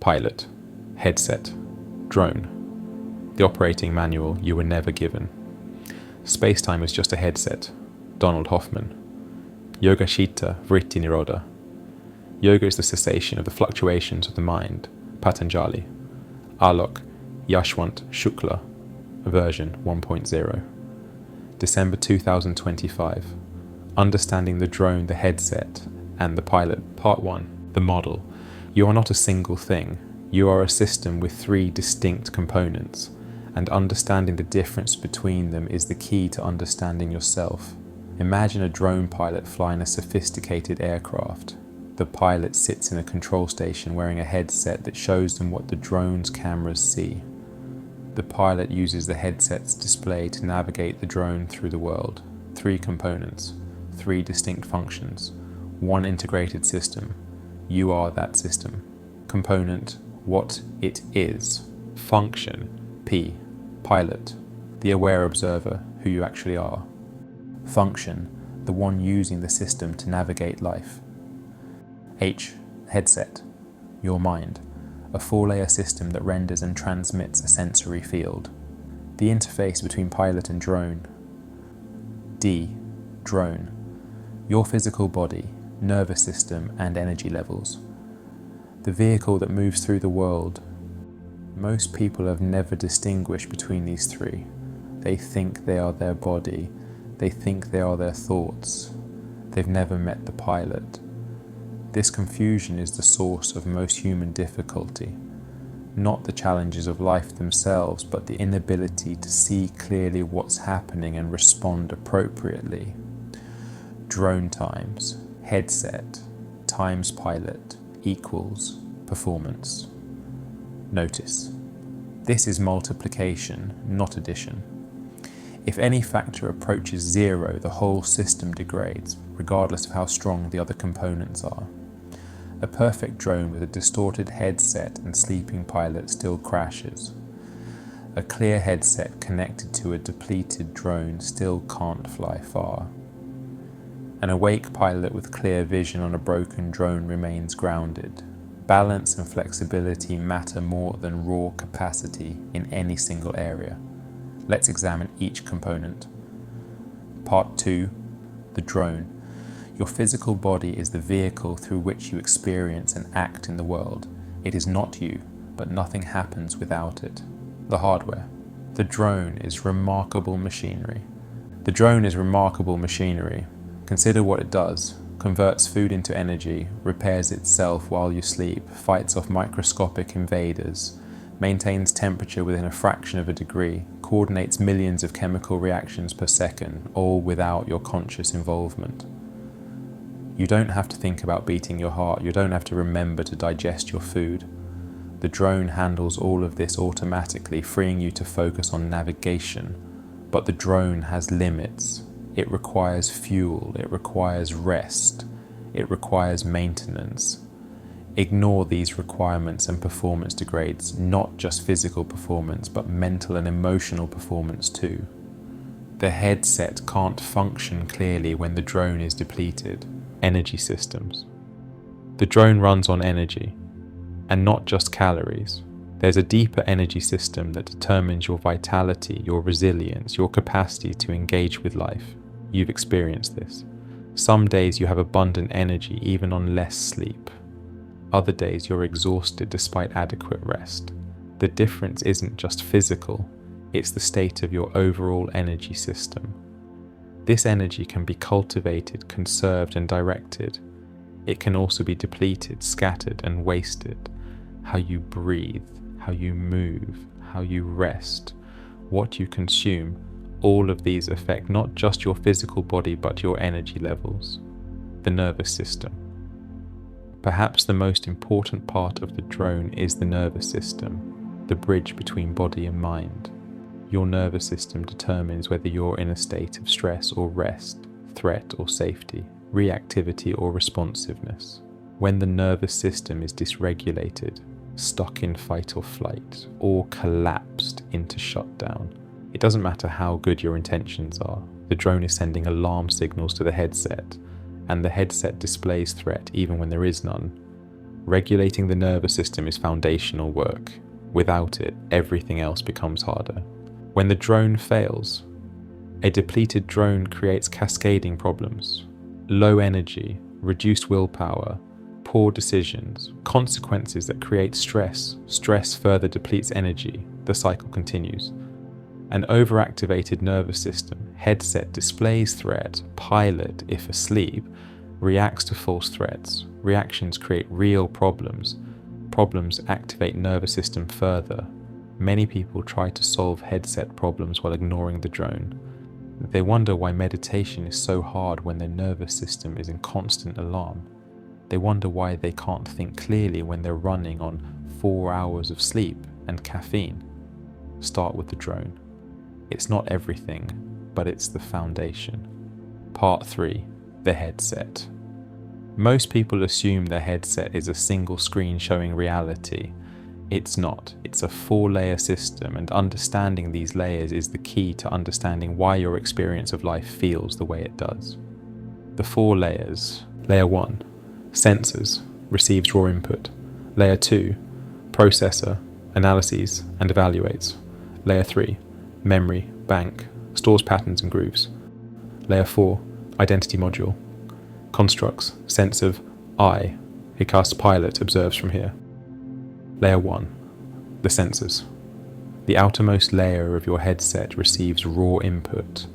Pilot, headset, drone. The operating manual you were never given. Spacetime is just a headset. Donald Hoffman. Yoga Shita Vritti Nirodha. Yoga is the cessation of the fluctuations of the mind. Patanjali. Alok Yashwant Shukla, version 1.0. December 2025. Understanding the drone, the headset, and the pilot. Part 1. The model. You are not a single thing. You are a system with 3 distinct components, and understanding the difference between them is the key to understanding yourself. Imagine a drone pilot flying a sophisticated aircraft. The pilot sits in a control station wearing a headset that shows them what the drone's cameras see. The pilot uses the headset's display to navigate the drone through the world. 3 components, 3 distinct functions, 1 integrated system. You are that system. Component, what it is. Function, P, pilot, the aware observer, who you actually are. Function, the one using the system to navigate life. H, headset, your mind, a 4-layer system that renders and transmits a sensory field. The interface between pilot and drone. D, drone, your physical body, nervous system and energy levels. The vehicle that moves through the world. Most people have never distinguished between these 3. They think they are their body. They think they are their thoughts. They've never met the pilot. This confusion is the source of most human difficulty. Not the challenges of life themselves, but the inability to see clearly what's happening and respond appropriately. Drone times, headset, times pilot, equals performance. Notice, this is multiplication, not addition. If any factor approaches 0, the whole system degrades, regardless of how strong the other components are. A perfect drone with a distorted headset and sleeping pilot still crashes. A clear headset connected to a depleted drone still can't fly far. An awake pilot with clear vision on a broken drone remains grounded. Balance and flexibility matter more than raw capacity in any single area. Let's examine each component. Part 2. The drone. Your physical body is the vehicle through which you experience and act in the world. It is not you, but nothing happens without it. The hardware. The drone is remarkable machinery. The drone is remarkable machinery. Consider what it does. Converts food into energy, repairs itself while you sleep, fights off microscopic invaders, maintains temperature within a fraction of a degree, coordinates millions of chemical reactions per second, all without your conscious involvement. You don't have to think about beating your heart, you don't have to remember to digest your food. The drone handles all of this automatically, freeing you to focus on navigation. But the drone has limits. It requires fuel, it requires rest, it requires maintenance. Ignore these requirements and performance degrades, not just physical performance, but mental and emotional performance too. The headset can't function clearly when the drone is depleted. Energy systems. The drone runs on energy, and not just calories. There's a deeper energy system that determines your vitality, your resilience, your capacity to engage with life. You've experienced this. Some days you have abundant energy even on less sleep. Other days you're exhausted despite adequate rest. The difference isn't just physical, it's the state of your overall energy system. This energy can be cultivated, conserved and directed. It can also be depleted, scattered and wasted. How you breathe, how you move, how you rest, what you consume, all of these affect not just your physical body but your energy levels. The nervous system. Perhaps the most important part of the drone is the nervous system, the bridge between body and mind. Your nervous system determines whether you're in a state of stress or rest, threat or safety, reactivity or responsiveness. When the nervous system is dysregulated, stuck in fight or flight, or collapsed into shutdown, it doesn't matter how good your intentions are, the drone is sending alarm signals to the headset, and the headset displays threat even when there is none. Regulating the nervous system is foundational work. Without it, everything else becomes harder. When the drone fails, a depleted drone creates cascading problems. Low energy, reduced willpower, poor decisions, consequences that create stress. Stress further depletes energy. The cycle continues. An overactivated nervous system, headset displays threat, pilot, if asleep, reacts to false threats. Reactions create real problems. Problems activate nervous system further. Many people try to solve headset problems while ignoring the drone. They wonder why meditation is so hard when their nervous system is in constant alarm. They wonder why they can't think clearly when they're running on 4 hours of sleep and caffeine. Start with the drone. It's not everything, but it's the foundation. Part 3. The headset. Most people assume their headset is a single screen showing reality. It's not. It's a 4-layer system, and understanding these layers is the key to understanding why your experience of life feels the way it does. The 4 layers. Layer 1. Sensors, receives raw input. Layer 2. Processor, analyses and evaluates. Layer 3. Memory, bank, stores patterns and grooves. Layer 4. Identity module. Constructs, sense of I. It casts pilot, observes from here. Layer 1. The sensors. The outermost layer of your headset receives raw input.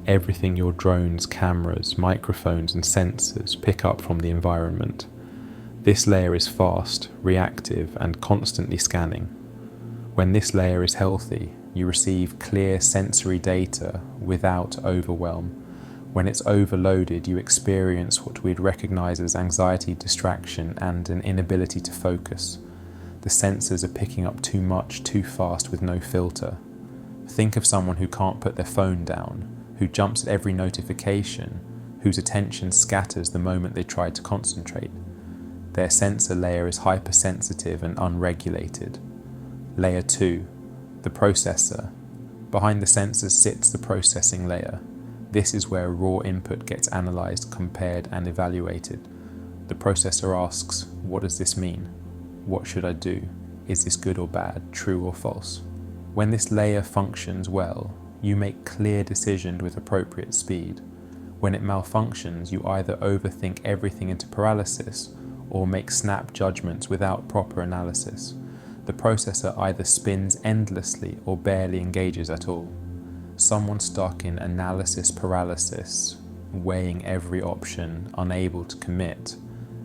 Everything your drones, cameras, microphones and sensors pick up from the environment. This layer is fast, reactive and constantly scanning. When this layer is healthy, you receive clear sensory data without overwhelm. When it's overloaded, you experience what we'd recognize as anxiety, distraction and an inability to focus. The sensors are picking up too much, too fast with no filter. Think of someone who can't put their phone down, who jumps at every notification, whose attention scatters the moment they try to concentrate. Their sensor layer is hypersensitive and unregulated. Layer 2, the processor. Behind the sensors sits the processing layer. This is where raw input gets analyzed, compared and evaluated. The processor asks, what does this mean? What should I do? Is this good or bad, true or false? When this layer functions well, you make clear decisions with appropriate speed. When it malfunctions, you either overthink everything into paralysis or make snap judgments without proper analysis. The processor either spins endlessly or barely engages at all. Someone stuck in analysis paralysis, weighing every option, unable to commit,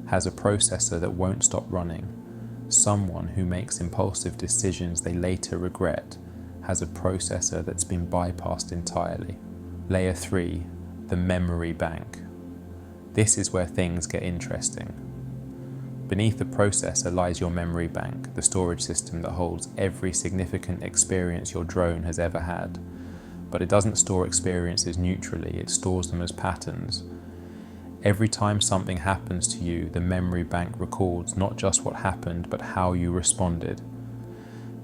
has a processor that won't stop running. Someone who makes impulsive decisions they later regret has a processor that's been bypassed entirely. Layer 3, the memory bank. This is where things get interesting. Beneath the processor lies your memory bank, the storage system that holds every significant experience your drone has ever had. But it doesn't store experiences neutrally, it stores them as patterns. Every time something happens to you, the memory bank records not just what happened, but how you responded.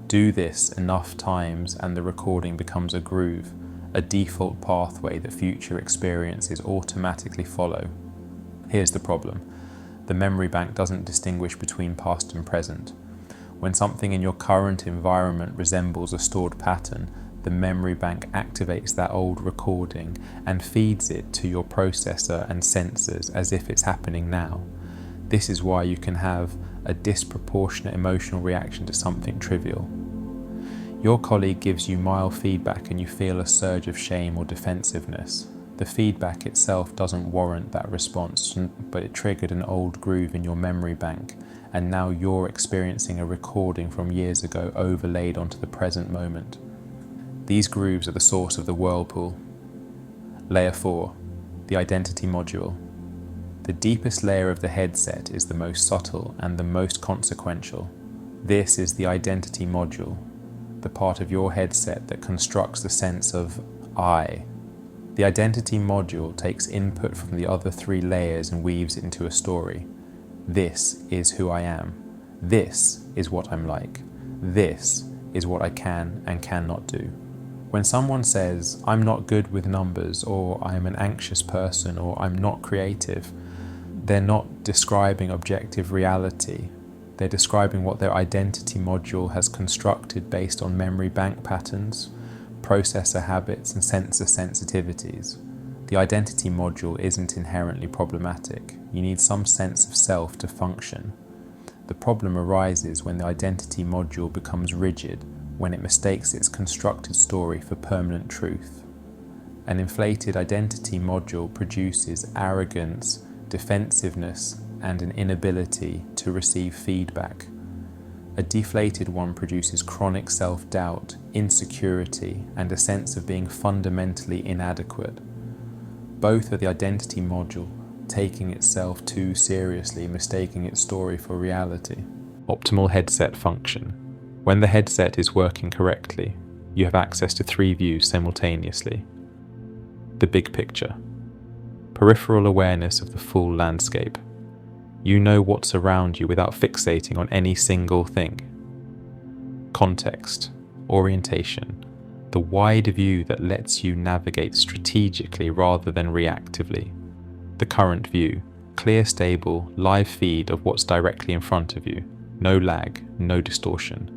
Do this enough times and the recording becomes a groove, a default pathway that future experiences automatically follow. Here's the problem. The memory bank doesn't distinguish between past and present. When something in your current environment resembles a stored pattern, the memory bank activates that old recording and feeds it to your processor and sensors as if it's happening now. This is why you can have a disproportionate emotional reaction to something trivial. Your colleague gives you mild feedback and you feel a surge of shame or defensiveness. The feedback itself doesn't warrant that response, but it triggered an old groove in your memory bank, and now you're experiencing a recording from years ago overlaid onto the present moment. These grooves are the source of the whirlpool. Layer 4, the identity module. The deepest layer of the headset is the most subtle and the most consequential. This is the identity module, the part of your headset that constructs the sense of I. The identity module takes input from the other 3 layers and weaves it into a story. This is who I am. This is what I'm like. This is what I can and cannot do. When someone says, I'm not good with numbers, or I'm an anxious person, or I'm not creative, they're not describing objective reality. They're describing what their identity module has constructed based on memory bank patterns, processor habits, and sensor sensitivities. The identity module isn't inherently problematic. You need some sense of self to function. The problem arises when the identity module becomes rigid, when it mistakes its constructed story for permanent truth. An inflated identity module produces arrogance, defensiveness, and an inability to receive feedback. A deflated one produces chronic self-doubt, insecurity, and a sense of being fundamentally inadequate. Both are the identity module, taking itself too seriously, mistaking its story for reality. Optimal headset function. When the headset is working correctly, you have access to 3 views simultaneously. The big picture. Peripheral awareness of the full landscape. You know what's around you without fixating on any single thing. Context, orientation, the wide view that lets you navigate strategically rather than reactively. The current view, clear, stable, live feed of what's directly in front of you. No lag, no distortion.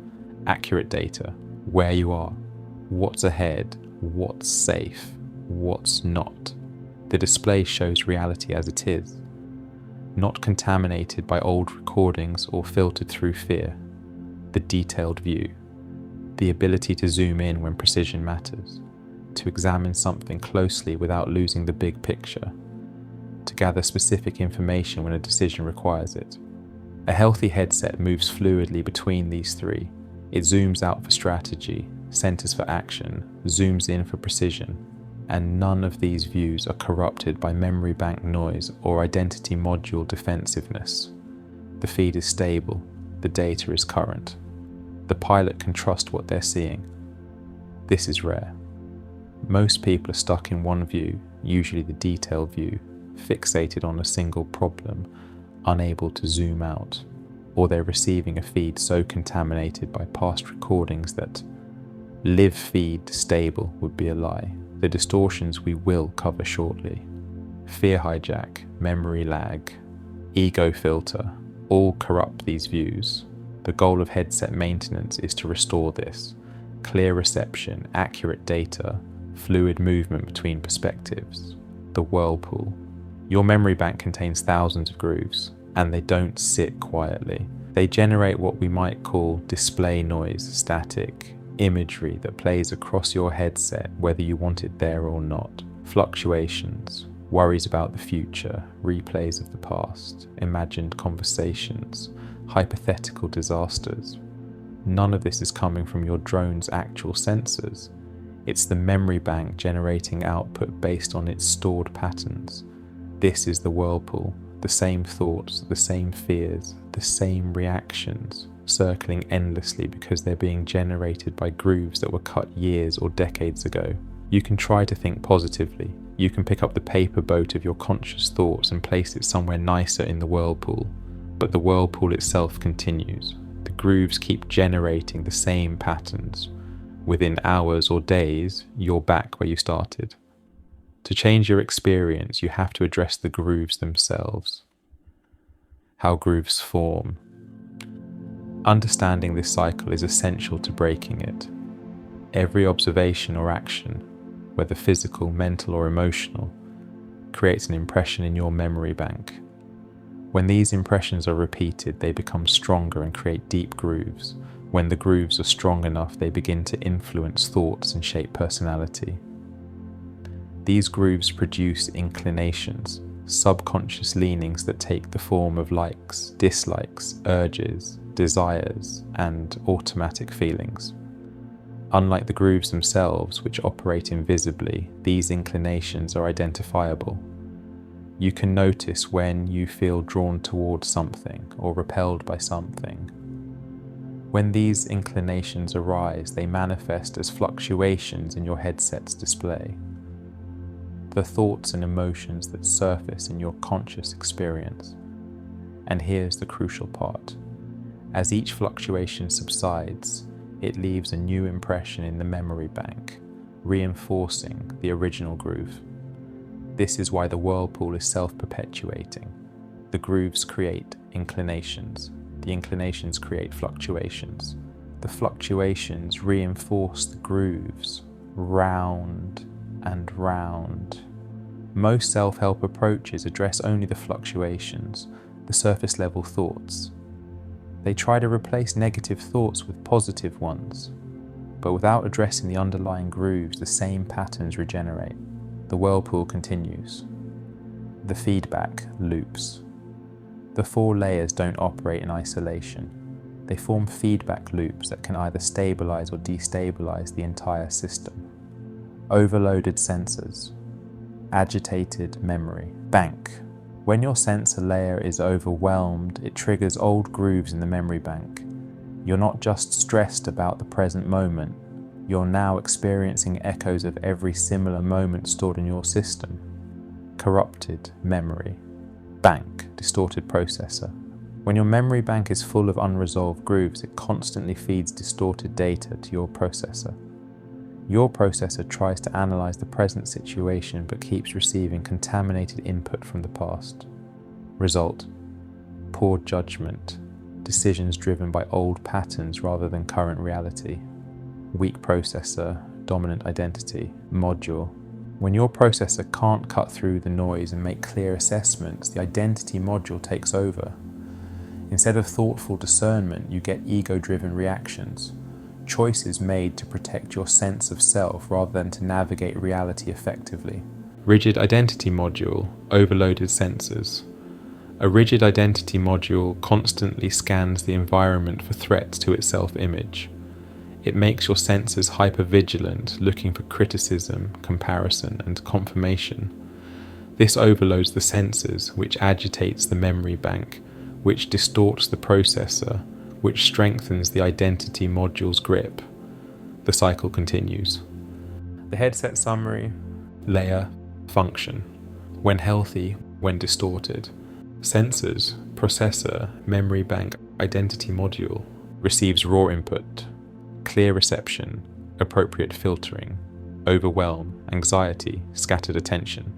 Accurate data, where you are, what's ahead, what's safe, what's not. The display shows reality as it is, not contaminated by old recordings or filtered through fear. The detailed view, the ability to zoom in when precision matters, to examine something closely without losing the big picture, to gather specific information when a decision requires it. A healthy headset moves fluidly between these 3. It zooms out for strategy, centers for action, zooms in for precision, and none of these views are corrupted by memory bank noise or identity module defensiveness. The feed is stable, the data is current. The pilot can trust what they're seeing. This is rare. Most people are stuck in one view, usually the detailed view, fixated on a single problem, unable to zoom out, or they're receiving a feed so contaminated by past recordings that live feed stable would be a lie. The distortions we will cover shortly. Fear hijack, memory lag, ego filter, all corrupt these views. The goal of headset maintenance is to restore this. Clear reception, accurate data, fluid movement between perspectives. The whirlpool. Your memory bank contains thousands of grooves, and they don't sit quietly. They generate what we might call display noise, static, imagery that plays across your headset whether you want it there or not. Fluctuations, worries about the future, replays of the past, imagined conversations, hypothetical disasters. None of this is coming from your drone's actual sensors. It's the memory bank generating output based on its stored patterns. This is the whirlpool, the same thoughts, the same fears, the same reactions, circling endlessly because they're being generated by grooves that were cut years or decades ago. You can try to think positively. You can pick up the paper boat of your conscious thoughts and place it somewhere nicer in the whirlpool. But the whirlpool itself continues. The grooves keep generating the same patterns. Within hours or days, you're back where you started. To change your experience, you have to address the grooves themselves. How grooves form. Understanding this cycle is essential to breaking it. Every observation or action, whether physical, mental, or emotional, creates an impression in your memory bank. When these impressions are repeated, they become stronger and create deep grooves. When the grooves are strong enough, they begin to influence thoughts and shape personality. These grooves produce inclinations, subconscious leanings that take the form of likes, dislikes, urges, desires, and automatic feelings. Unlike the grooves themselves, which operate invisibly, these inclinations are identifiable. You can notice when you feel drawn towards something or repelled by something. When these inclinations arise, they manifest as fluctuations in your headset's display. The thoughts and emotions that surface in your conscious experience. And here's the crucial part. As each fluctuation subsides, it leaves a new impression in the memory bank, reinforcing the original groove. This is why the whirlpool is self-perpetuating. The grooves create inclinations. The inclinations create fluctuations. The fluctuations reinforce the grooves, round and round. Most self-help approaches address only the fluctuations, the surface level thoughts. They try to replace negative thoughts with positive ones, but without addressing the underlying grooves, the same patterns regenerate. The whirlpool continues. The feedback loops. The 4 layers don't operate in isolation. They form feedback loops that can either stabilize or destabilize the entire system. Overloaded sensors. Agitated memory. Bank. When your sensor layer is overwhelmed, it triggers old grooves in the memory bank. You're not just stressed about the present moment, you're now experiencing echoes of every similar moment stored in your system. Corrupted memory. Bank, distorted processor. When your memory bank is full of unresolved grooves, it constantly feeds distorted data to your processor. Your processor tries to analyze the present situation but keeps receiving contaminated input from the past. Result: poor judgment, decisions driven by old patterns rather than current reality. Weak processor, dominant identity, module. When your processor can't cut through the noise and make clear assessments, the identity module takes over. Instead of thoughtful discernment, you get ego-driven reactions. Choices made to protect your sense of self rather than to navigate reality effectively. Rigid identity module, overloaded sensors. A rigid identity module constantly scans the environment for threats to its self-image. It makes your senses hyper-vigilant, looking for criticism, comparison, and confirmation. This overloads the senses, which agitates the memory bank, which distorts the processor, which strengthens the identity module's grip. The cycle continues. The headset summary: layer, function. When healthy, when distorted. Sensors, processor, memory bank, identity module receives raw input, clear reception, appropriate filtering, overwhelm, anxiety, scattered attention.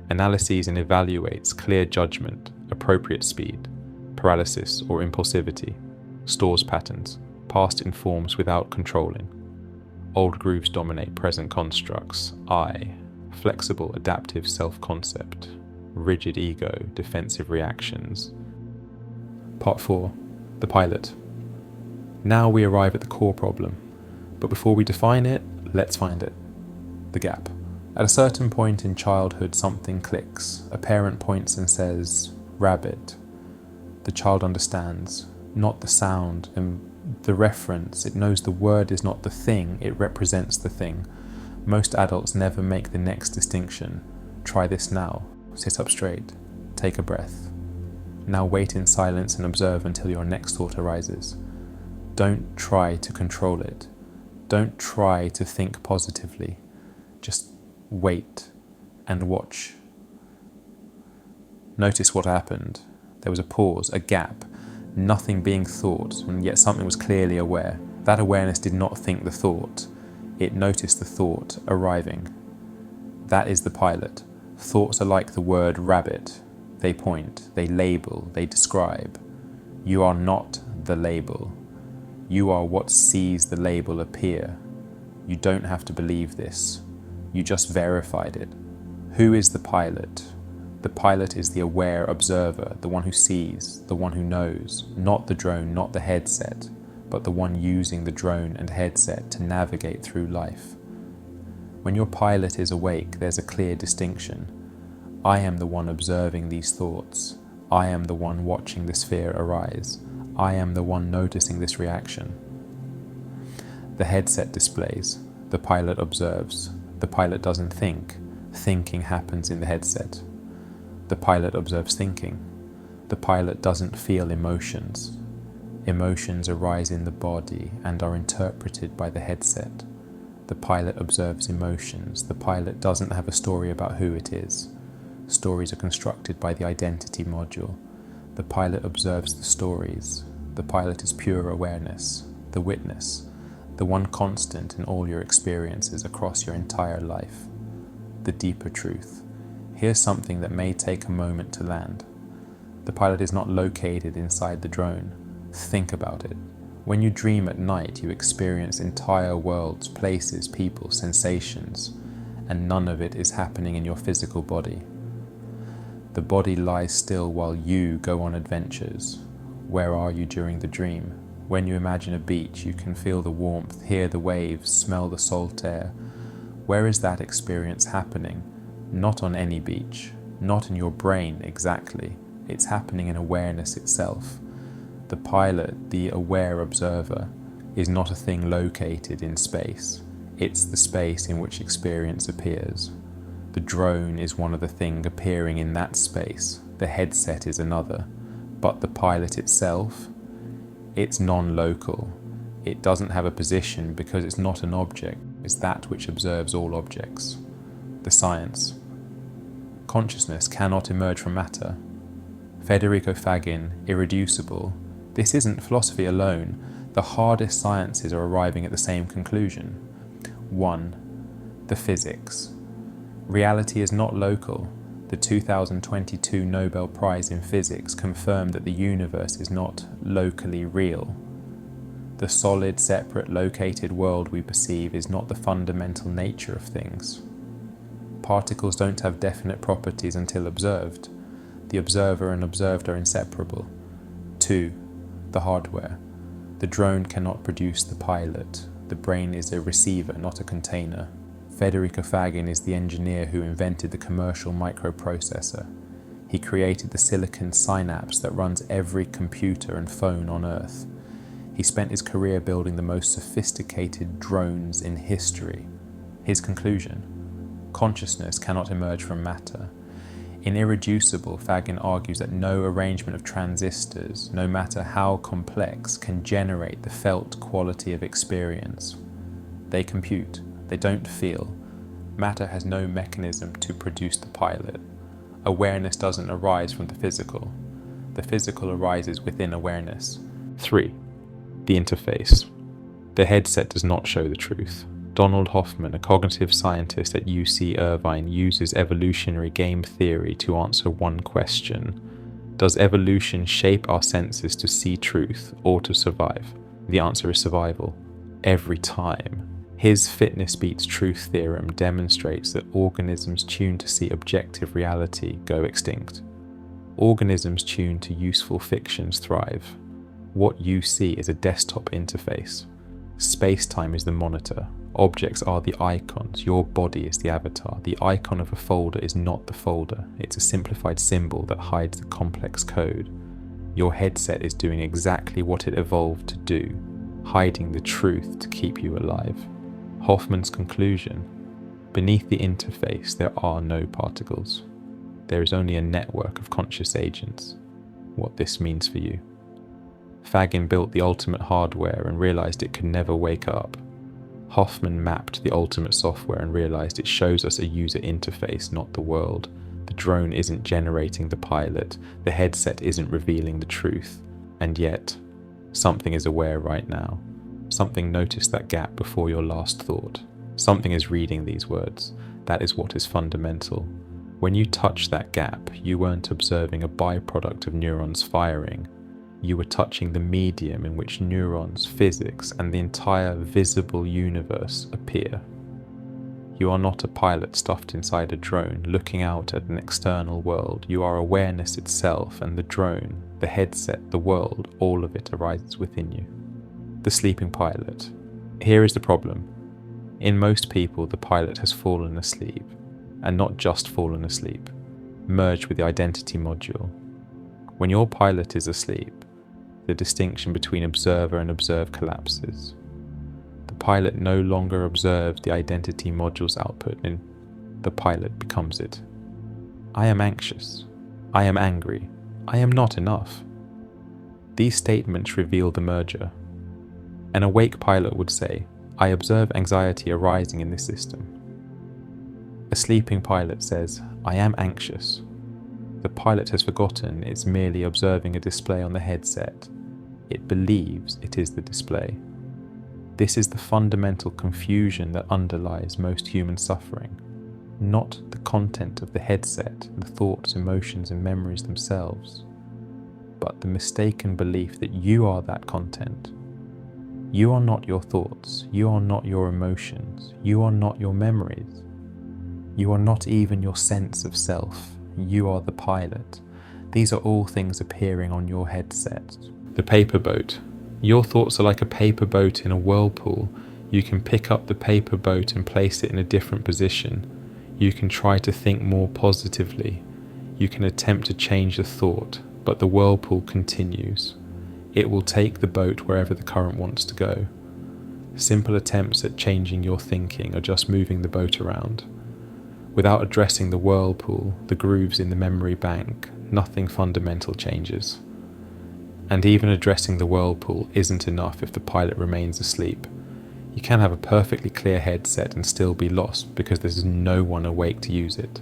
Analyses and evaluates clear judgment, appropriate speed, paralysis or impulsivity. Stores patterns, past informs without controlling. Old grooves dominate present constructs. I, flexible adaptive self-concept. Rigid ego, defensive reactions. Part 4. The pilot. Now we arrive at the core problem, but before we define it, let's find it. The gap. At a certain point in childhood, something clicks. A parent points and says, "Rabbit." The child understands, not the sound and the reference. It knows the word is not the thing, it represents the thing. Most adults never make the next distinction. Try this now. Sit up straight. Take a breath. Now wait in silence and observe until your next thought arises. Don't try to control it. Don't try to think positively. Just wait and watch. Notice what happened. There was a pause, a gap, nothing being thought, and yet something was clearly aware. That awareness did not think the thought. It noticed the thought arriving. That is the pilot. Thoughts are like the word rabbit. They point, they label, they describe. You are not the label. You are what sees the label appear. You don't have to believe this. You just verified it. Who is the pilot? The pilot is the aware observer, the one who sees, the one who knows, not the drone, not the headset, but the one using the drone and headset to navigate through life. When your pilot is awake, there's a clear distinction. I am the one observing these thoughts. I am the one watching this fear arise. I am the one noticing this reaction. The headset displays. The pilot observes. The pilot doesn't think. Thinking happens in the headset. The pilot observes thinking. The pilot doesn't feel emotions. Emotions arise in the body and are interpreted by the headset. The pilot observes emotions. The pilot doesn't have a story about who it is. Stories are constructed by the identity module. The pilot observes the stories. The pilot is pure awareness, the witness, the one constant in all your experiences across your entire life. The deeper truth. Here's something that may take a moment to land. The pilot is not located inside the drone. Think about it. When you dream at night, you experience entire worlds, places, people, sensations, and none of it is happening in your physical body. The body lies still while you go on adventures. Where are you during the dream? When you imagine a beach, you can feel the warmth, hear the waves, smell the salt air. Where is that experience happening? Not on any beach, not in your brain exactly. It's happening in awareness itself. The pilot, the aware observer, is not a thing located in space. It's the space in which experience appears. The drone is one of the things appearing in that space. The headset is another. But the pilot itself, it's non-local. It doesn't have a position because it's not an object. It's that which observes all objects. The science. Consciousness cannot emerge from matter. Federico Fagin, irreducible. This isn't philosophy alone. The hardest sciences are arriving at the same conclusion. 1. The physics. Reality is not local. The 2022 Nobel Prize in Physics confirmed that the universe is not locally real. The solid, separate, located world we perceive is not the fundamental nature of things. Particles don't have definite properties until observed. The observer and observed are inseparable. 2. The hardware. The drone cannot produce the pilot. The brain is a receiver, not a container. Federico Fagin is the engineer who invented the commercial microprocessor. He created the silicon synapse that runs every computer and phone on Earth. He spent his career building the most sophisticated drones in history. His conclusion: consciousness cannot emerge from matter. In Irreducible, Fagin argues that no arrangement of transistors, no matter how complex, can generate the felt quality of experience. They compute, they don't feel. Matter has no mechanism to produce the pilot. Awareness doesn't arise from the physical. The physical arises within awareness. 3. The interface. The headset does not show the truth. Donald Hoffman, a cognitive scientist at UC Irvine, uses evolutionary game theory to answer one question. Does evolution shape our senses to see truth or to survive? The answer is survival. Every time. His fitness beats truth theorem demonstrates that organisms tuned to see objective reality go extinct. Organisms tuned to useful fictions thrive. What you see is a desktop interface. Spacetime is the monitor. Objects are the icons. Your body is the avatar. The icon of a folder is not the folder. It's a simplified symbol that hides the complex code. Your headset is doing exactly what it evolved to do, hiding the truth to keep you alive. Hoffman's conclusion: beneath the interface there are no particles. There is only a network of conscious agents. What this means for you. Fagin built the ultimate hardware and realized it could never wake up. Hoffman mapped the ultimate software and realized it shows us a user interface, not the world. The drone isn't generating the pilot. The headset isn't revealing the truth. And yet, something is aware right now. Something noticed that gap before your last thought. Something is reading these words. That is what is fundamental. When you touch that gap, you weren't observing a byproduct of neurons firing. You were touching the medium in which neurons, physics, and the entire visible universe appear. You are not a pilot stuffed inside a drone, looking out at an external world. You are awareness itself, and the drone, the headset, the world, all of it arises within you. The sleeping pilot. Here is the problem. In most people, the pilot has fallen asleep, and not just fallen asleep, merged with the identity module. When your pilot is asleep, the distinction between observer and observed collapses. The pilot no longer observes the identity module's output, and the pilot becomes it. I am anxious. I am angry. I am not enough. These statements reveal the merger. An awake pilot would say, I observe anxiety arising in this system. A sleeping pilot says, I am anxious. The pilot has forgotten it's merely observing a display on the headset. It believes it is the display. This is the fundamental confusion that underlies most human suffering, not the content of the headset, the thoughts, emotions, and memories themselves. but the mistaken belief that you are that content. You are not your thoughts, you are not your emotions, you are not your memories. You are not even your sense of self, you are the pilot. These are all things appearing on your headset. The paper boat. Your thoughts are like a paper boat in a whirlpool. You can pick up the paper boat and place it in a different position. You can try to think more positively. You can attempt to change the thought, but the whirlpool continues. It will take the boat wherever the current wants to go. Simple attempts at changing your thinking are just moving the boat around. Without addressing the whirlpool, the grooves in the memory bank, nothing fundamental changes. And even addressing the whirlpool isn't enough if the pilot remains asleep. You can have a perfectly clear headset and still be lost because there's no one awake to use it.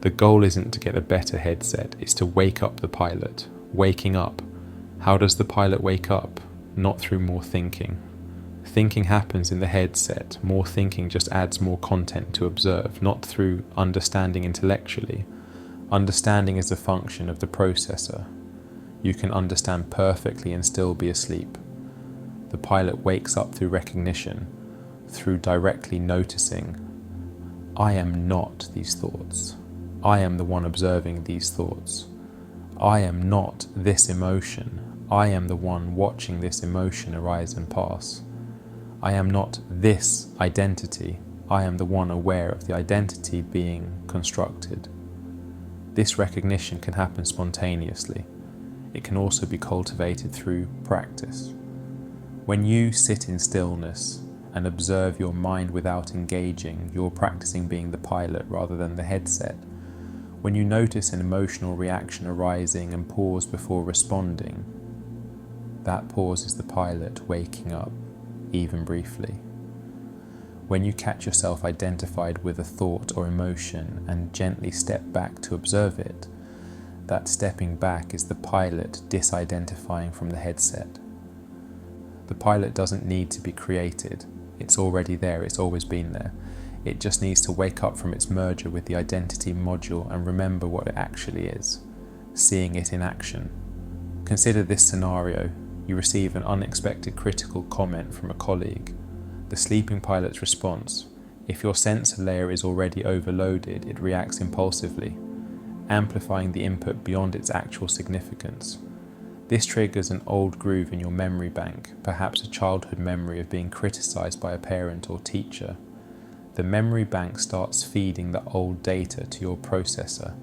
The goal isn't to get a better headset, it's to wake up the pilot. Waking up. How does the pilot wake up? Not through more thinking. Thinking happens in the headset. More thinking just adds more content to observe, not through understanding intellectually. Understanding is a function of the processor. You can understand perfectly and still be asleep. The pilot wakes up through recognition, through directly noticing, I am not these thoughts. I am the one observing these thoughts. I am not this emotion. I am the one watching this emotion arise and pass. I am not this identity. I am the one aware of the identity being constructed. This recognition can happen spontaneously. It can also be cultivated through practice. When you sit in stillness and observe your mind without engaging, you're practicing being the pilot rather than the headset. When you notice an emotional reaction arising and pause before responding, that pause is the pilot waking up, even briefly. When you catch yourself identified with a thought or emotion and gently step back to observe it, that stepping back is the pilot disidentifying from the headset. The pilot doesn't need to be created. It's already there, it's always been there. It just needs to wake up from its merger with the identity module and remember what it actually is, seeing it in action. Consider this scenario. You receive an unexpected critical comment from a colleague. The sleeping pilot's response. If your sensor layer is already overloaded, it reacts impulsively, amplifying the input beyond its actual significance. This triggers an old groove in your memory bank, perhaps a childhood memory of being criticized by a parent or teacher. The memory bank starts feeding the old data to your processor.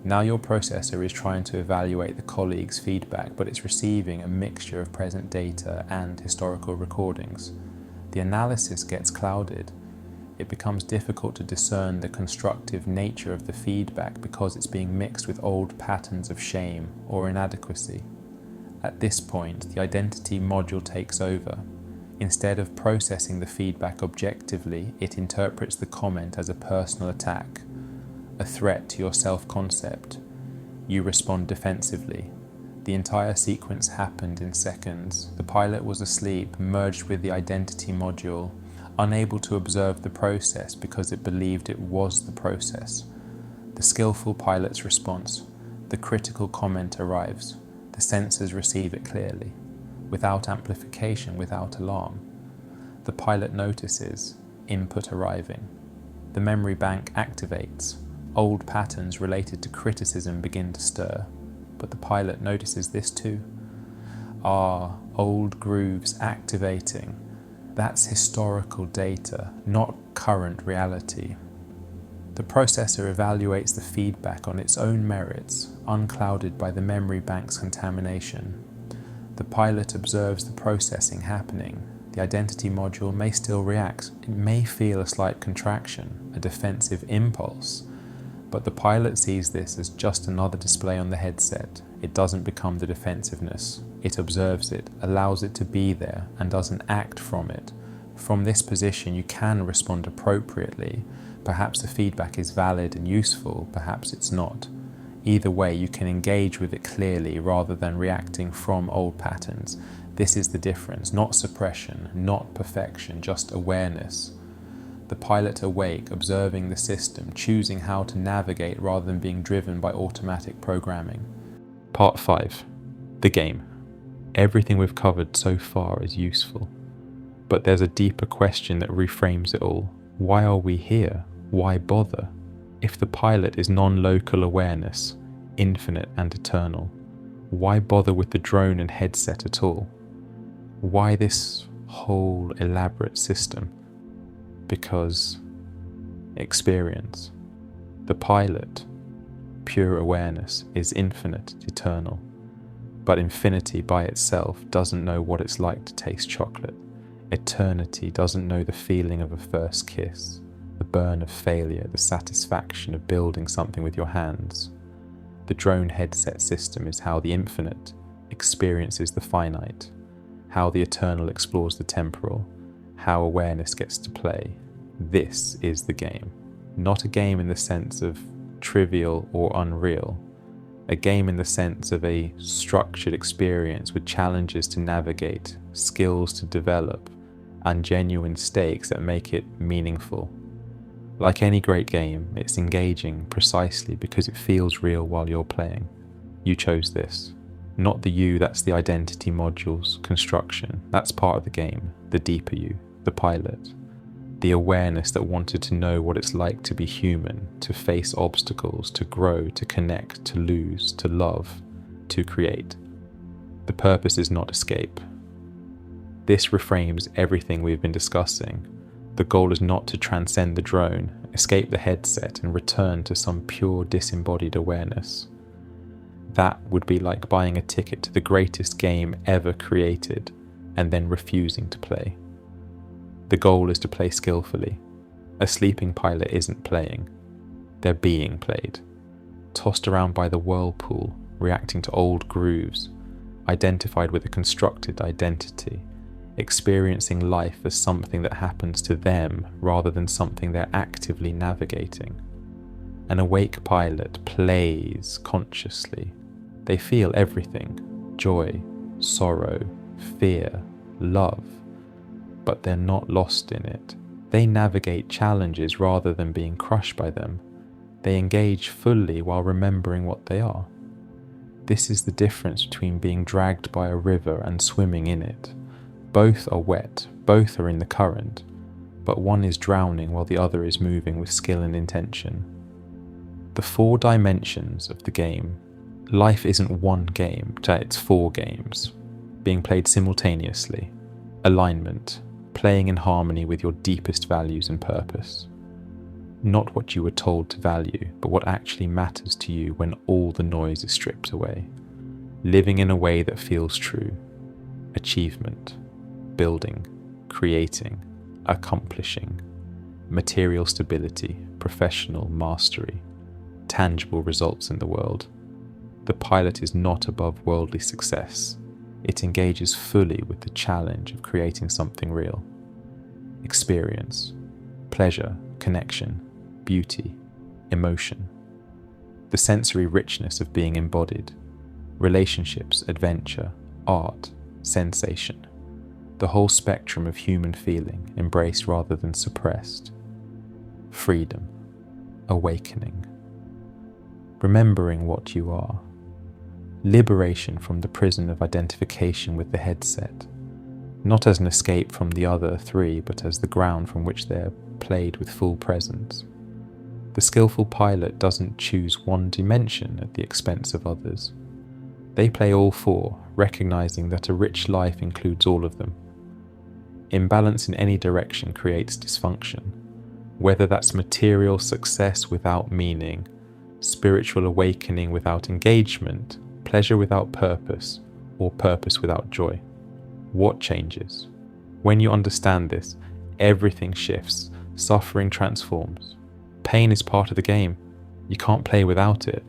Now your processor is trying to evaluate the colleague's feedback, but it's receiving a mixture of present data and historical recordings. The analysis gets clouded. It becomes difficult to discern the constructive nature of the feedback because it's being mixed with old patterns of shame or inadequacy. At this point, the identity module takes over. Instead of processing the feedback objectively, it interprets the comment as a personal attack, a threat to your self-concept. You respond defensively. The entire sequence happened in seconds. The pilot was asleep, merged with the identity module, unable to observe the process because it believed it was the process. The skillful pilot's response. The critical comment arrives. The sensors receive it clearly, without amplification, without alarm. The pilot notices input arriving. The memory bank activates. Old patterns related to criticism begin to stir, but the pilot notices this too. Old grooves activating. That's historical data, not current reality. The processor evaluates the feedback on its own merits, unclouded by the memory bank's contamination. The pilot observes the processing happening. The identity module may still react. It may feel a slight contraction, a defensive impulse, but the pilot sees this as just another display on the headset. It doesn't become the defensiveness. It observes it, allows it to be there, and doesn't act from it. From this position, you can respond appropriately. Perhaps the feedback is valid and useful, perhaps it's not. Either way, you can engage with it clearly rather than reacting from old patterns. This is the difference, not suppression, not perfection, just awareness. The pilot awake, observing the system, choosing how to navigate rather than being driven by automatic programming. Part 5. The game. Everything we've covered so far is useful, but there's a deeper question that reframes it all. Why are we here? Why bother? If the pilot is non-local awareness, infinite and eternal, why bother with the drone and headset at all? Why this whole elaborate system? Because experience. The pilot, pure awareness, is infinite, eternal. But infinity by itself doesn't know what it's like to taste chocolate. Eternity doesn't know the feeling of a first kiss, the burn of failure, the satisfaction of building something with your hands. The drone headset system is how the infinite experiences the finite, how the eternal explores the temporal, how awareness gets to play. This is the game. Not a game in the sense of trivial or unreal, a game in the sense of a structured experience with challenges to navigate, skills to develop, and genuine stakes that make it meaningful. Like any great game, it's engaging precisely because it feels real while you're playing. You chose this. Not the you, that's the identity module's construction. That's part of the game, the deeper you, the pilot. The awareness that wanted to know what it's like to be human, to face obstacles, to grow, to connect, to lose, to love, to create. The purpose is not escape. This reframes everything we've been discussing. The goal is not to transcend the drone, escape the headset, and return to some pure disembodied awareness. That would be like buying a ticket to the greatest game ever created and then refusing to play. The goal is to play skillfully. A sleeping pilot isn't playing. They're being played. Tossed around by the whirlpool, reacting to old grooves, identified with a constructed identity, experiencing life as something that happens to them rather than something they're actively navigating. An awake pilot plays consciously. They feel everything: joy, sorrow, fear, love. But they're not lost in it. They navigate challenges rather than being crushed by them. They engage fully while remembering what they are. This is the difference between being dragged by a river and swimming in it. Both are wet, both are in the current, but one is drowning while the other is moving with skill and intention. The 4 dimensions of the game. Life isn't one game, it's 4 games, being played simultaneously. Alignment. Playing in harmony with your deepest values and purpose. Not what you were told to value, but what actually matters to you when all the noise is stripped away. Living in a way that feels true. Achievement. Building. Creating. Accomplishing. Material stability. Professional mastery. Tangible results in the world. The pilot is not above worldly success. It engages fully with the challenge of creating something real. Experience, pleasure, connection, beauty, emotion. The sensory richness of being embodied. Relationships, adventure, art, sensation. The whole spectrum of human feeling, embraced rather than suppressed. Freedom, awakening. Remembering what you are. Liberation from the prison of identification with the headset, not as an escape from the other 3, but as the ground from which they are played with full presence. The skillful pilot doesn't choose one dimension at the expense of others. They play all 4, recognizing that a rich life includes all of them. Imbalance in any direction creates dysfunction, whether that's material success without meaning, spiritual awakening without engagement, pleasure without purpose, or purpose without joy. What changes? When you understand this, everything shifts, suffering transforms. Pain is part of the game. You can't play without it.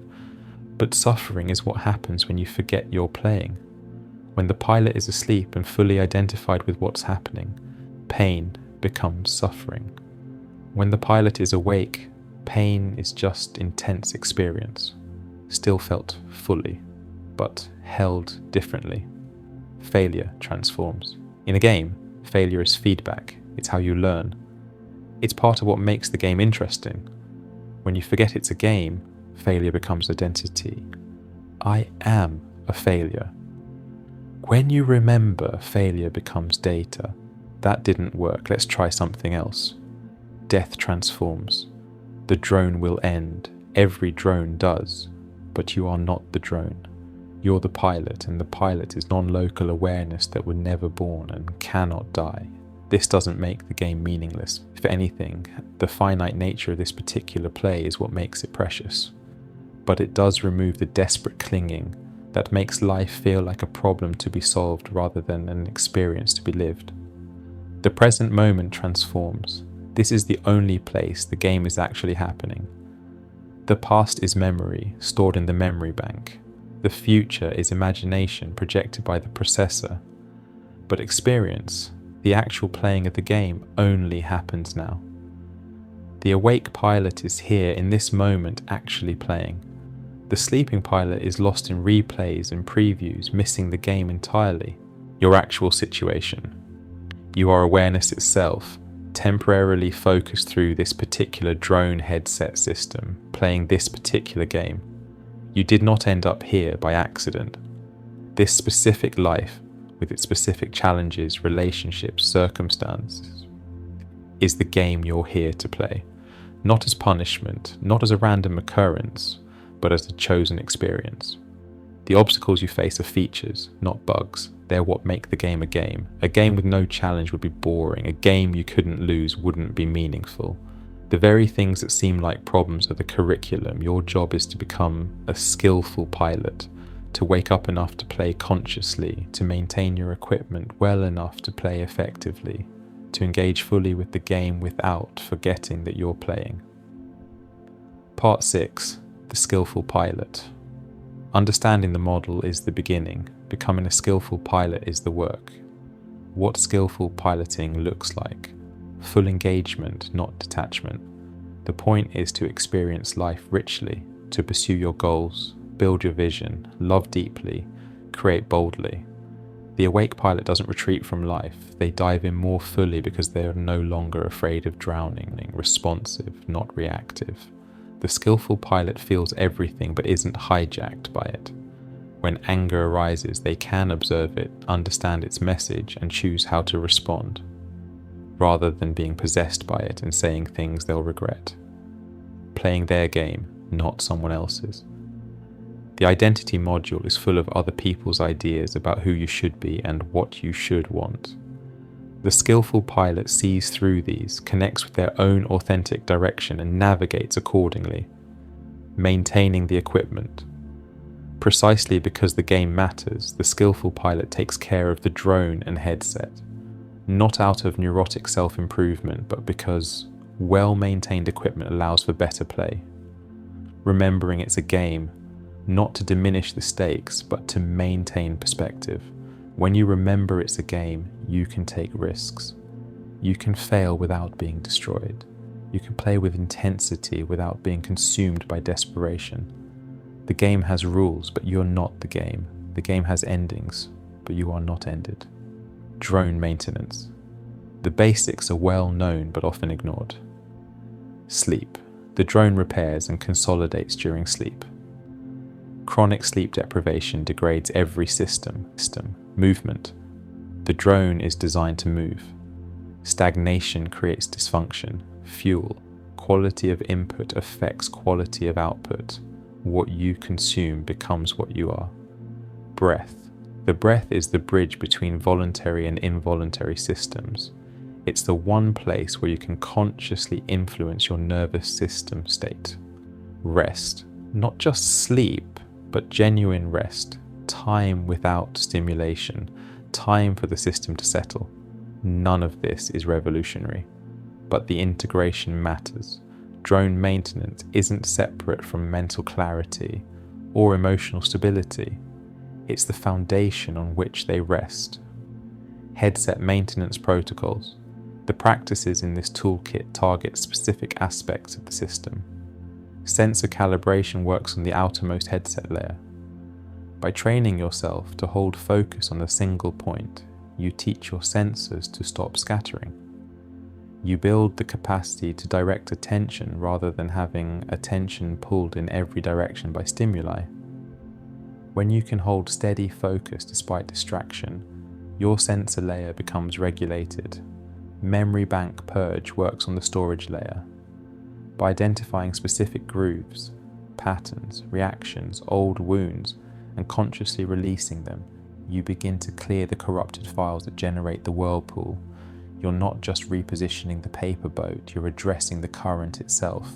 But suffering is what happens when you forget you're playing. When the pilot is asleep and fully identified with what's happening, pain becomes suffering. When the pilot is awake, pain is just intense experience, still felt fully, but held differently. Failure transforms. In a game, failure is feedback. It's how you learn. It's part of what makes the game interesting. When you forget it's a game, failure becomes identity. I am a failure. When you remember, failure becomes data. That didn't work, let's try something else. Death transforms. The drone will end. Every drone does. But you are not the drone. You're the pilot, and the pilot is non-local awareness that were never born and cannot die. This doesn't make the game meaningless. If anything, the finite nature of this particular play is what makes it precious. But it does remove the desperate clinging that makes life feel like a problem to be solved rather than an experience to be lived. The present moment transforms. This is the only place the game is actually happening. The past is memory, stored in the memory bank. The future is imagination projected by the processor. But experience, the actual playing of the game, only happens now. The awake pilot is here in this moment actually playing. The sleeping pilot is lost in replays and previews, missing the game entirely. Your actual situation. You are awareness itself, temporarily focused through this particular drone headset system, playing this particular game. You did not end up here by accident. This specific life, with its specific challenges, relationships, circumstances, is the game you're here to play. Not as punishment, not as a random occurrence, but as a chosen experience. The obstacles you face are features, not bugs. They're what make the game a game. A game with no challenge would be boring. A game you couldn't lose wouldn't be meaningful. The very things that seem like problems are the curriculum. Your job is to become a skillful pilot, to wake up enough to play consciously, to maintain your equipment well enough to play effectively, to engage fully with the game without forgetting that you're playing. Part 6. The skillful pilot. Understanding the model is the beginning. Becoming a skillful pilot is the work. What skillful piloting looks like. Full engagement, not detachment. The point is to experience life richly, to pursue your goals, build your vision, love deeply, create boldly. The awake pilot doesn't retreat from life. They dive in more fully because they are no longer afraid of drowning, responsive, not reactive. The skillful pilot feels everything but isn't hijacked by it. When anger arises, they can observe it, understand its message, and choose how to respond, rather than being possessed by it and saying things they'll regret. Playing their game, not someone else's. The identity module is full of other people's ideas about who you should be and what you should want. The skillful pilot sees through these, connects with their own authentic direction and navigates accordingly, maintaining the equipment. Precisely because the game matters, the skillful pilot takes care of the drone and headset, not out of neurotic self-improvement, but because well-maintained equipment allows for better play. Remembering it's a game, not to diminish the stakes, but to maintain perspective. When you remember it's a game, you can take risks. You can fail without being destroyed. You can play with intensity without being consumed by desperation. The game has rules, but you're not the game. The game has endings, but you are not ended. Drone maintenance. The basics are well known but often ignored. Sleep. The drone repairs and consolidates during sleep. Chronic sleep deprivation degrades every system. Movement. The drone is designed to move. Stagnation creates dysfunction. Fuel. Quality of input affects quality of output. What you consume becomes what you are. Breath. The breath is the bridge between voluntary and involuntary systems. It's the one place where you can consciously influence your nervous system state. Rest. Not just sleep, but genuine rest. Time without stimulation. Time for the system to settle. None of this is revolutionary, but the integration matters. Drone maintenance isn't separate from mental clarity or emotional stability. It's the foundation on which they rest. Headset maintenance protocols. The practices in this toolkit target specific aspects of the system. Sensor calibration works on the outermost headset layer. By training yourself to hold focus on a single point, you teach your sensors to stop scattering. You build the capacity to direct attention rather than having attention pulled in every direction by stimuli. When you can hold steady focus despite distraction, your sensor layer becomes regulated. Memory bank purge works on the storage layer. By identifying specific grooves, patterns, reactions, old wounds, and consciously releasing them, you begin to clear the corrupted files that generate the whirlpool. You're not just repositioning the paper boat, you're addressing the current itself.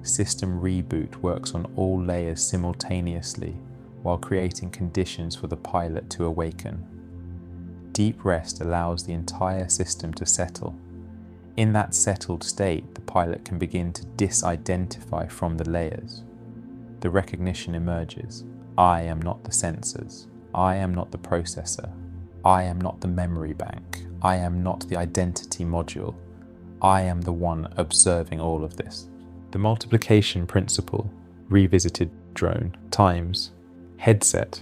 System reboot works on all layers simultaneously while creating conditions for the pilot to awaken. Deep rest allows the entire system to settle. In that settled state, the pilot can begin to disidentify from the layers. The recognition emerges. I am not the sensors. I am not the processor. I am not the memory bank. I am not the identity module. I am the one observing all of this. The multiplication principle, revisited drone, times headset,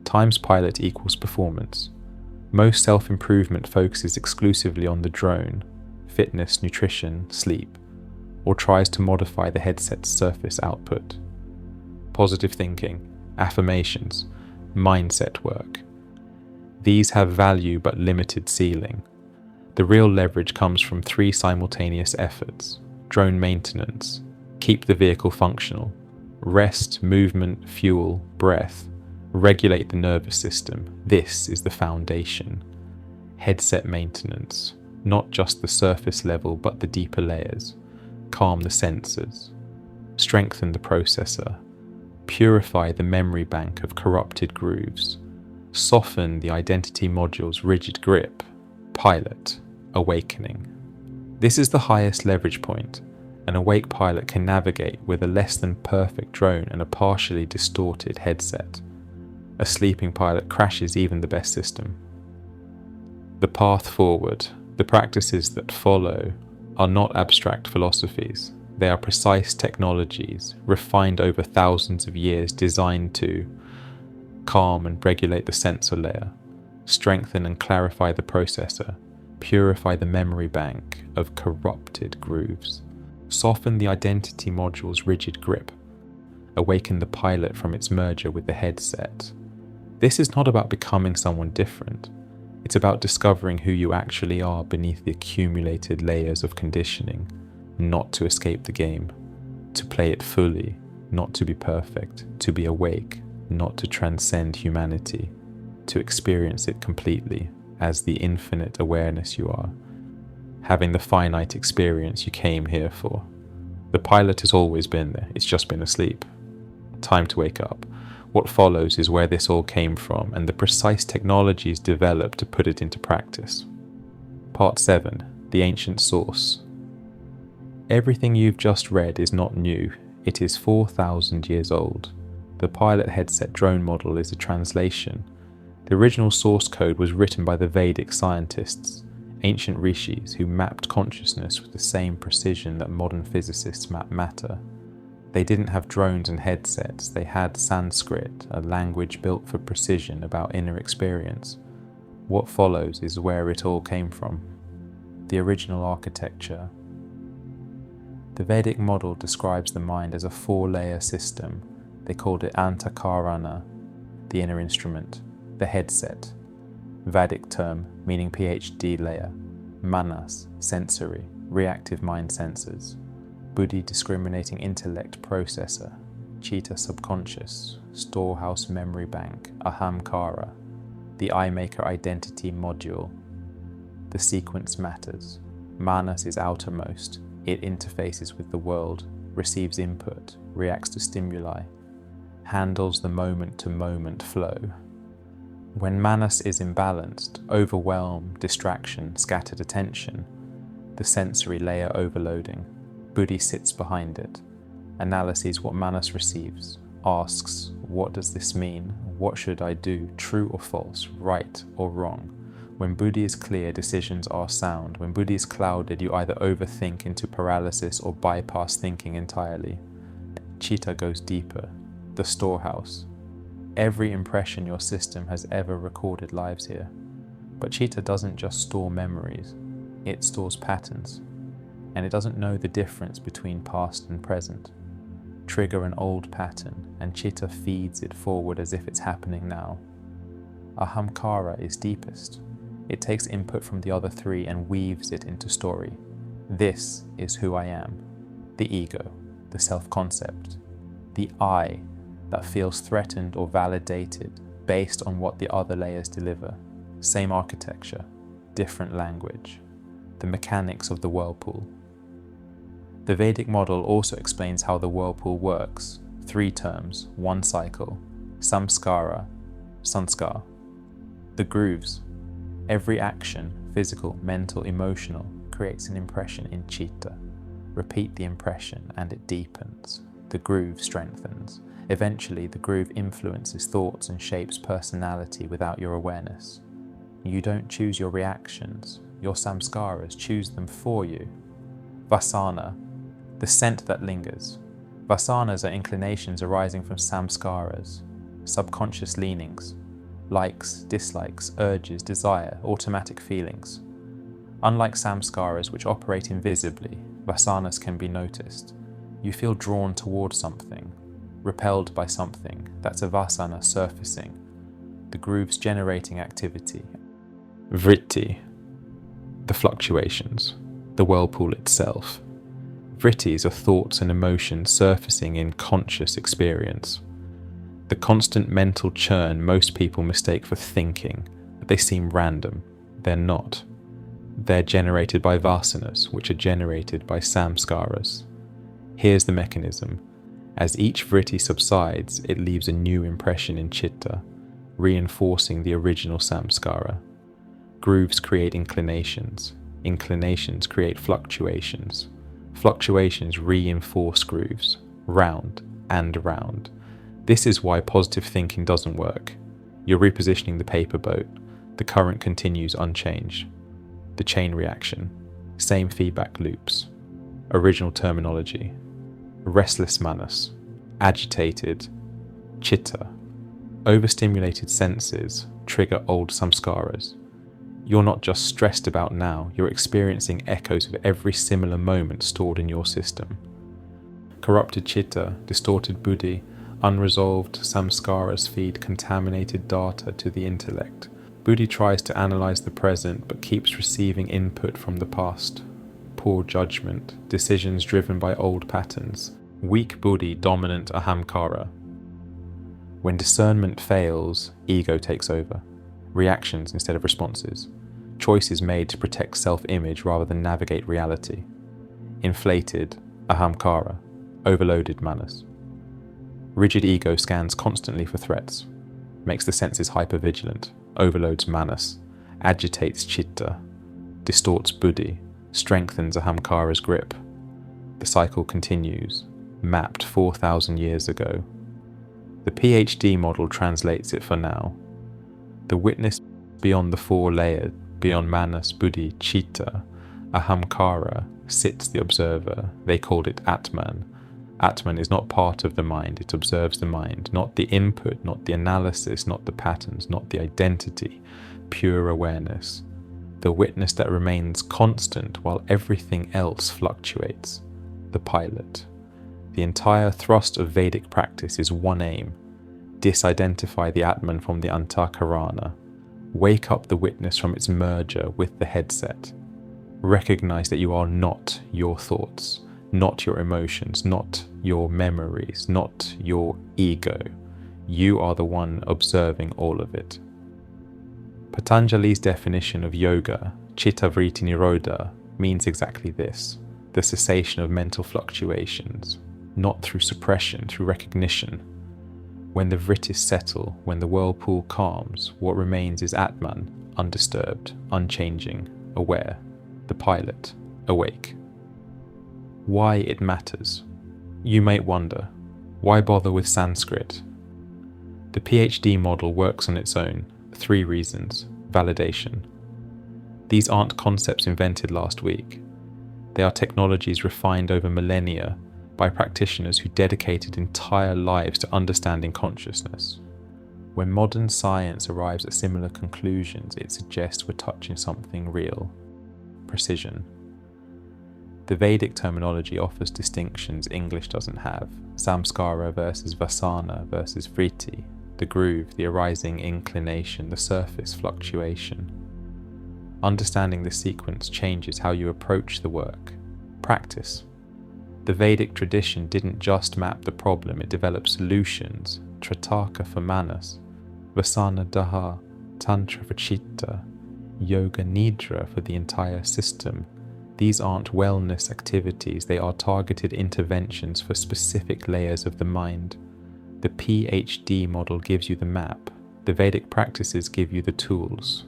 times pilot equals performance. Most self-improvement focuses exclusively on the drone, fitness, nutrition, sleep, or tries to modify the headset's surface output. Positive thinking, affirmations, mindset work. These have value but limited ceiling. The real leverage comes from 3 simultaneous efforts: drone maintenance, keep the vehicle functional, rest, movement, fuel, breath, regulate the nervous system. This is the foundation. Headset maintenance, not just the surface level but the deeper layers. Calm the sensors, strengthen the processor, purify the memory bank of corrupted grooves, soften the identity module's rigid grip. Pilot, awakening. This is the highest leverage point. An awake pilot can navigate with a less than perfect drone and a partially distorted headset. A sleeping pilot crashes even the best system. The path forward, the practices that follow, are not abstract philosophies. They are precise technologies, refined over thousands of years, designed to calm and regulate the sensor layer, strengthen and clarify the processor, purify the memory bank of corrupted grooves, soften the identity module's rigid grip, awaken the pilot from its merger with the headset. This is not about becoming someone different. It's about discovering who you actually are beneath the accumulated layers of conditioning, not to escape the game, to play it fully, not to be perfect, to be awake, not to transcend humanity, to experience it completely as the infinite awareness you are, having the finite experience you came here for. The pilot has always been there, it's just been asleep. Time to wake up. What follows is where this all came from and the precise technologies developed to put it into practice. Part 7. The Ancient Source. Everything you've just read is not new. It is 4,000 years old. The pilot headset drone model is a translation. The original source code was written by the Vedic scientists, ancient rishis who mapped consciousness with the same precision that modern physicists map matter. They didn't have drones and headsets, they had Sanskrit, a language built for precision about inner experience. What follows is where it all came from. The original architecture. The Vedic model describes the mind as a 4-layer system. They called it Antakarana, the inner instrument, the headset, Vedic term meaning PhD layer, Manas, sensory, reactive mind sensors, Buddhi discriminating intellect processor, Chitta subconscious, storehouse memory bank, Ahamkara, the eye maker identity module. The sequence matters. Manas is outermost. It interfaces with the world, receives input, reacts to stimuli, handles the moment-to-moment flow. When Manas is imbalanced, overwhelm, distraction, scattered attention, the sensory layer overloading, Buddhi sits behind it, analyses what Manas receives, asks, what does this mean? What should I do? True or false? Right or wrong? When Buddhi is clear, decisions are sound. When Buddhi is clouded, you either overthink into paralysis or bypass thinking entirely. Chitta goes deeper, the storehouse. Every impression your system has ever recorded lives here. But Chitta doesn't just store memories, it stores patterns. And it doesn't know the difference between past and present. trigger an old pattern, and chitta feeds it forward as if it's happening now. Ahamkara is deepest. It takes input from the other three and weaves it into story. This is who I am. The ego, the self-concept, the I that feels threatened or validated based on what the other layers deliver. Same architecture, different language. The mechanics of the whirlpool. The Vedic model also explains how the whirlpool works. 3 terms, 1 cycle, samskara, sanskar. The grooves. Every action, physical, mental, emotional, creates an impression in chitta. Repeat the impression and it deepens. The groove strengthens. Eventually, the groove influences thoughts and shapes personality without your awareness. You don't choose your reactions. Your samskaras choose them for you. Vasana, the scent that lingers. Vasanas are inclinations arising from samskaras, subconscious leanings, likes, dislikes, urges, desire, automatic feelings. Unlike samskaras, which operate invisibly, vasanas can be noticed. You feel drawn towards something, repelled by something. That's a vasana surfacing, the grooves generating activity. Vritti, the fluctuations, the whirlpool itself. Vrittis are thoughts and emotions surfacing in conscious experience. The constant mental churn most people mistake for thinking, but they seem random. They're not. They're generated by vasanas, which are generated by samskaras. Here's the mechanism. As each vritti subsides, it leaves a new impression in chitta, reinforcing the original samskara. Grooves create inclinations. Inclinations create fluctuations. Fluctuations reinforce grooves, round and round. This is why positive thinking doesn't work. You're repositioning the paper boat. The current continues unchanged. The chain reaction. Same feedback loops. Original terminology. Restless manas. Agitated. Chitta. Overstimulated senses trigger old samskaras. You're not just stressed about now, you're experiencing echoes of every similar moment stored in your system. Corrupted chitta, distorted buddhi, unresolved samskaras feed contaminated data to the intellect. Buddhi tries to analyze the present but keeps receiving input from the past. Poor judgment, decisions driven by old patterns. Weak buddhi, dominant ahamkara. When discernment fails, ego takes over. Reactions instead of responses. Choices made to protect self-image rather than navigate reality. Inflated, ahamkara. Overloaded manas. Rigid ego scans constantly for threats. Makes the senses hypervigilant. Overloads manas. Agitates chitta. Distorts buddhi. Strengthens ahamkara's grip. The cycle continues. Mapped 4,000 years ago. The PhD model translates it for now. The witness beyond the 4 layers, beyond manas, buddhi, chitta, ahamkara, sits the observer. They called it Atman. Atman is not part of the mind, it observes the mind, not the input, not the analysis, not the patterns, not the identity, pure awareness. The witness that remains constant while everything else fluctuates. The pilot. The entire thrust of Vedic practice is one aim. Disidentify the Atman from the Antakarana. Wake up the witness from its merger with the headset. Recognize that you are not your thoughts, not your emotions, not your memories, not your ego. You are the one observing all of it. Patanjali's definition of yoga, chitta vritti nirodha, means exactly this, the cessation of mental fluctuations, not through suppression, through recognition. When the vrittis settle, when the whirlpool calms, what remains is Atman, undisturbed, unchanging, aware, the pilot, awake. Why it matters? You might wonder, why bother with Sanskrit? The PhD model works on its own. 3 reasons. Validation. These aren't concepts invented last week. They are technologies refined over millennia by practitioners who dedicated entire lives to understanding consciousness. When modern science arrives at similar conclusions, it suggests we're touching something real. Precision. The Vedic terminology offers distinctions English doesn't have: samskara versus vasana versus vritti, the groove, the arising inclination, the surface fluctuation. Understanding the sequence changes how you approach the work. Practice. The Vedic tradition didn't just map the problem, it developed solutions: Tritaka for manas, Vasana daha, Tantra for chitta, Yoga nidra for the entire system. These aren't wellness activities, they are targeted interventions for specific layers of the mind. The PhD model gives you the map, the Vedic practices give you the tools.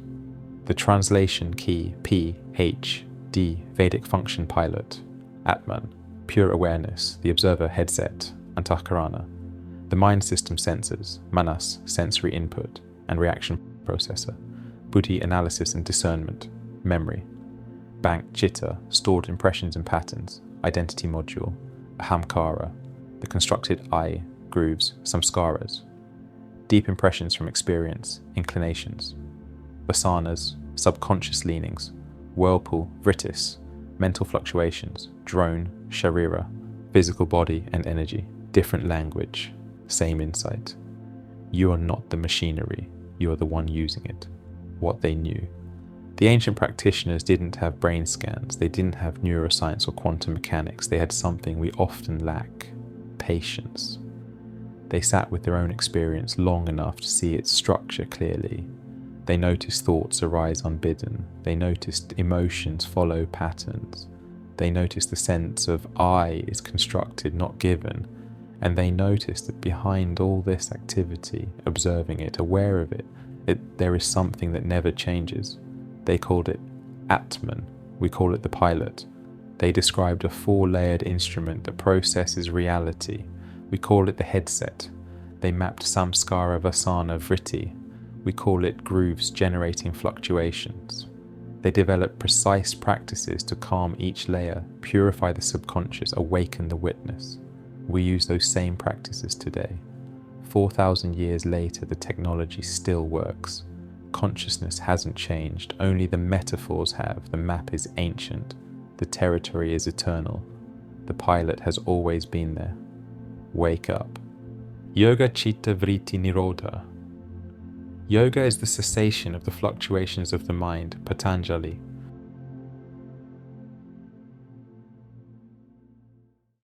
The translation key, PhD, Vedic function pilot, Atman, pure awareness, the observer headset, Antakarana, the mind system sensors, Manas, sensory input and reaction processor, Buddhi, analysis and discernment, memory, bank, chitta, stored impressions and patterns, identity module, ahamkara, the constructed I, grooves, samskaras, deep impressions from experience, inclinations, vasanas, subconscious leanings, whirlpool, vrittis, mental fluctuations, drone, sharira, physical body and energy, different language, same insight. You are not the machinery, you are the one using it. What they knew. The ancient practitioners didn't have brain scans, they didn't have neuroscience or quantum mechanics, they had something we often lack: patience. They sat with their own experience long enough to see its structure clearly. They noticed thoughts arise unbidden, they noticed emotions follow patterns, they noticed the sense of I is constructed, not given, and they noticed that behind all this activity, observing it, aware of it, there is something that never changes. They called it Atman, we call it the pilot. They described a 4-layered instrument that processes reality. We call it the headset. They mapped samskara, vasana, vritti. We call it grooves generating fluctuations. They developed precise practices to calm each layer, purify the subconscious, awaken the witness. We use those same practices today. 4,000 years later, the technology still works. Consciousness hasn't changed, only the metaphors have. The map is ancient, the territory is eternal. The pilot has always been there. Wake up. Yoga Chitta Vritti Nirodha. Yoga is the cessation of the fluctuations of the mind, Patanjali.